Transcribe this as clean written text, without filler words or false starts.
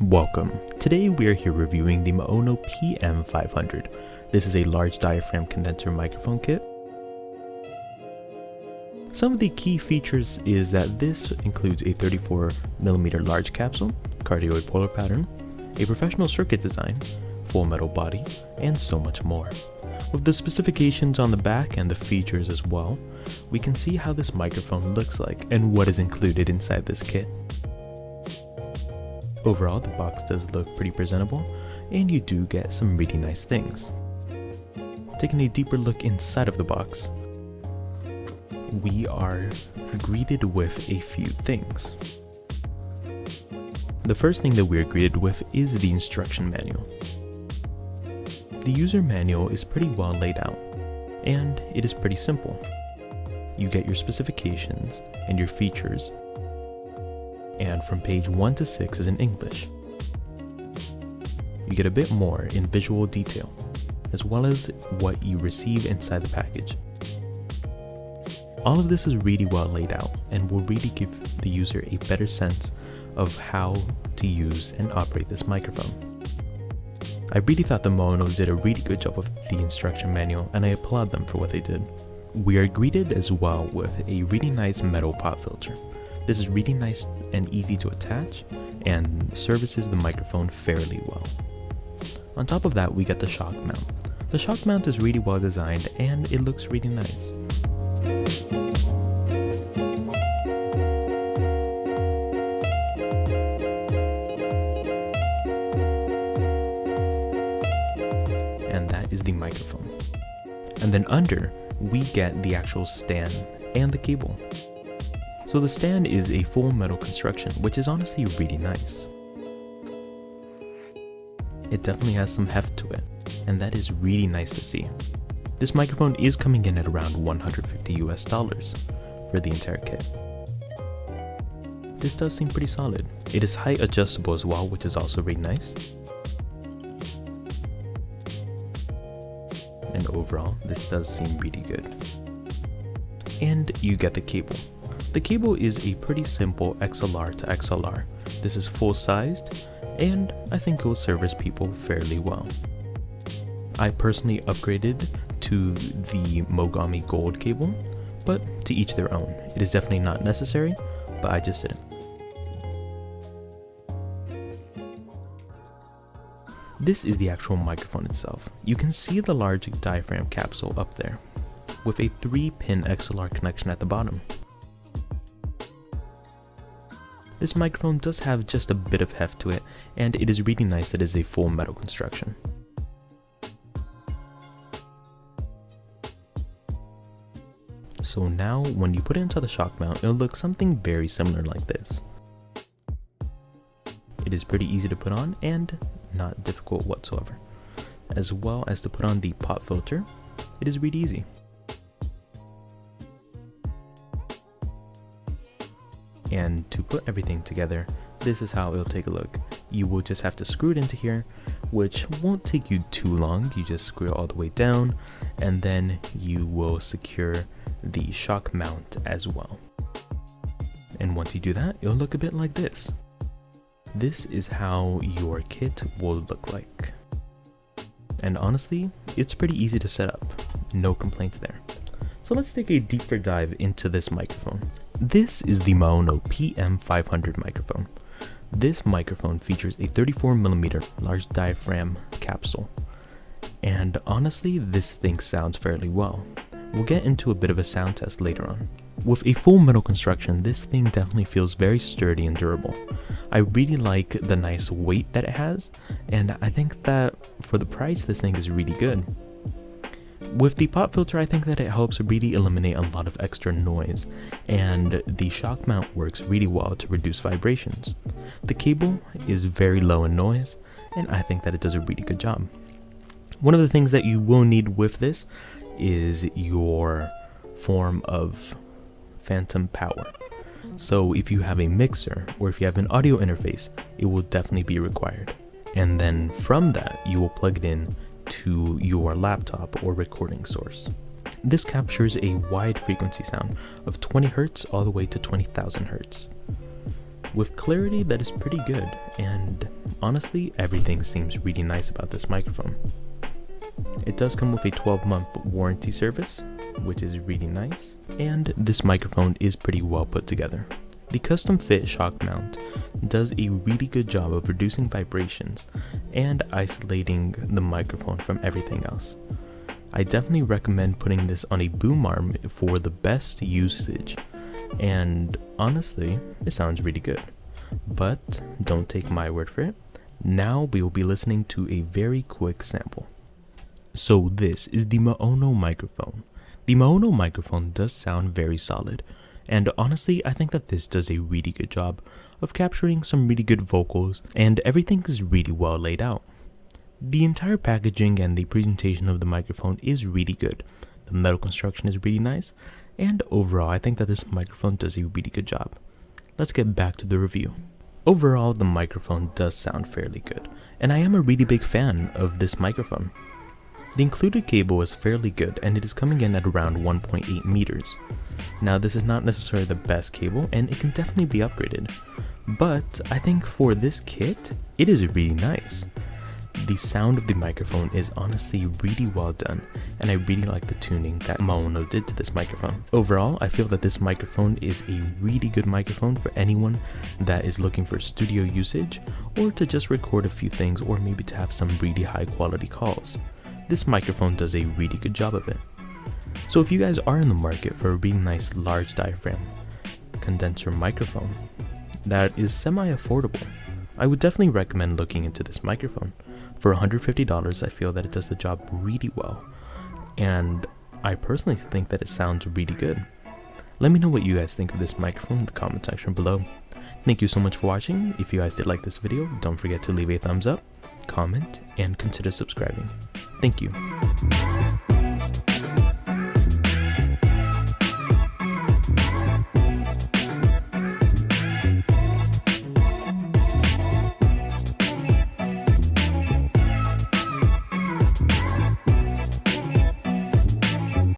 Welcome. Today we are here reviewing the Maono PM500. This is a large diaphragm condenser microphone kit. Some of the key features is that this includes a 34mm large capsule, cardioid polar pattern, a professional circuit design, full metal body, and so much more. With the specifications on the back and the features as well, we can see how this microphone looks like and what is included inside this kit. Overall, the box does look pretty presentable, and you do get some really nice things. Taking a deeper look inside of the box, we are greeted with a few things. The first thing that we're greeted with is the instruction manual. The user manual is pretty well laid out, and it is pretty simple. You get your specifications and your features, and from page 1 to 6 is in English. You get a bit more in visual detail, as well as what you receive inside the package. All of this is really well laid out and will really give the user a better sense of how to use and operate this microphone. I really thought the Maono did a really good job of the instruction manual, and I applaud them for what they did. We are greeted as well with a really nice metal pop filter. This is really nice and easy to attach and services the microphone fairly well. On top of that, we get the shock mount. The shock mount is really well designed and it looks really nice. And that is the microphone. And then under, we get the actual stand and the cable. So the stand is a full metal construction, which is honestly really nice. It definitely has some heft to it, and that is really nice to see. This microphone is coming in at around $150 for the entire kit. This does seem pretty solid. It is height adjustable as well, which is also really nice. And overall, this does seem really good. And you get the cable. The cable is a pretty simple XLR to XLR. This is full-sized, and I think it will service people fairly well. I personally upgraded to the Mogami Gold cable, but to each their own. It is definitely not necessary, but I just didn't. This is the actual microphone itself. You can see the large diaphragm capsule up there, with a 3-pin XLR connection at the bottom. This microphone does have just a bit of heft to it, and it is really nice that it is a full metal construction. So now, when you put it into the shock mount, it'll look something very similar like this. It is pretty easy to put on and not difficult whatsoever. As well as to put on the pop filter, it is really easy. And to put everything together, this is how it'll take a look. You will just have to screw it into here, which won't take you too long. You just screw it all the way down, and then you will secure the shock mount as well. And once you do that, it'll look a bit like this. This is how your kit will look like. And honestly, it's pretty easy to set up. No complaints there. So let's take a deeper dive into this microphone. This is the Maono PM500 microphone. This microphone features a 34mm large diaphragm capsule. And honestly, this thing sounds fairly well. We'll get into a bit of a sound test later on. With a full metal construction, this thing definitely feels very sturdy and durable. I really like the nice weight that it has, and I think that for the price, this thing is really good. With the pop filter, I think that it helps really eliminate a lot of extra noise, and the shock mount works really well to reduce vibrations. The cable is very low in noise, and I think that it does a really good job. One of the things that you will need with this is your form of phantom power. So if you have a mixer or if you have an audio interface, it will definitely be required. And then from that, you will plug it in to your laptop or recording source. This captures a wide frequency sound of 20 Hz all the way to 20,000 Hz. with clarity that is pretty good, and honestly, everything seems really nice about this microphone. It does come with a 12-month warranty service, which is really nice, and this microphone is pretty well put together. The custom fit shock mount does a really good job of reducing vibrations and isolating the microphone from everything else. I definitely recommend putting this on a boom arm for the best usage, and honestly, it sounds really good. But don't take my word for it. Now we will be listening to a very quick sample. So this is the Maono microphone. The Maono microphone does sound very solid, and honestly I think that this does a really good job of capturing some really good vocals, and everything is really well laid out. The entire packaging and the presentation of the microphone is really good. The metal construction is really nice, and overall I think that this microphone does a really good job. Let's get back to the review. Overall, the microphone does sound fairly good, and I am a really big fan of this microphone. The included cable is fairly good, and it is coming in at around 1.8 meters. Now this is not necessarily the best cable, and it can definitely be upgraded, but I think for this kit, it is really nice. The sound of the microphone is honestly really well done, and I really like the tuning that Maono did to this microphone. Overall, I feel that this microphone is a really good microphone for anyone that is looking for studio usage, or to just record a few things, or maybe to have some really high quality calls. This microphone does a really good job of it. So if you guys are in the market for a really nice large diaphragm condenser microphone that is semi-affordable, I would definitely recommend looking into this microphone. For $150, I feel that it does the job really well, and I personally think that it sounds really good. Let me know what you guys think of this microphone in the comment section below. Thank you so much for watching. If you guys did like this video, don't forget to leave a thumbs up, comment, and consider subscribing. Thank you.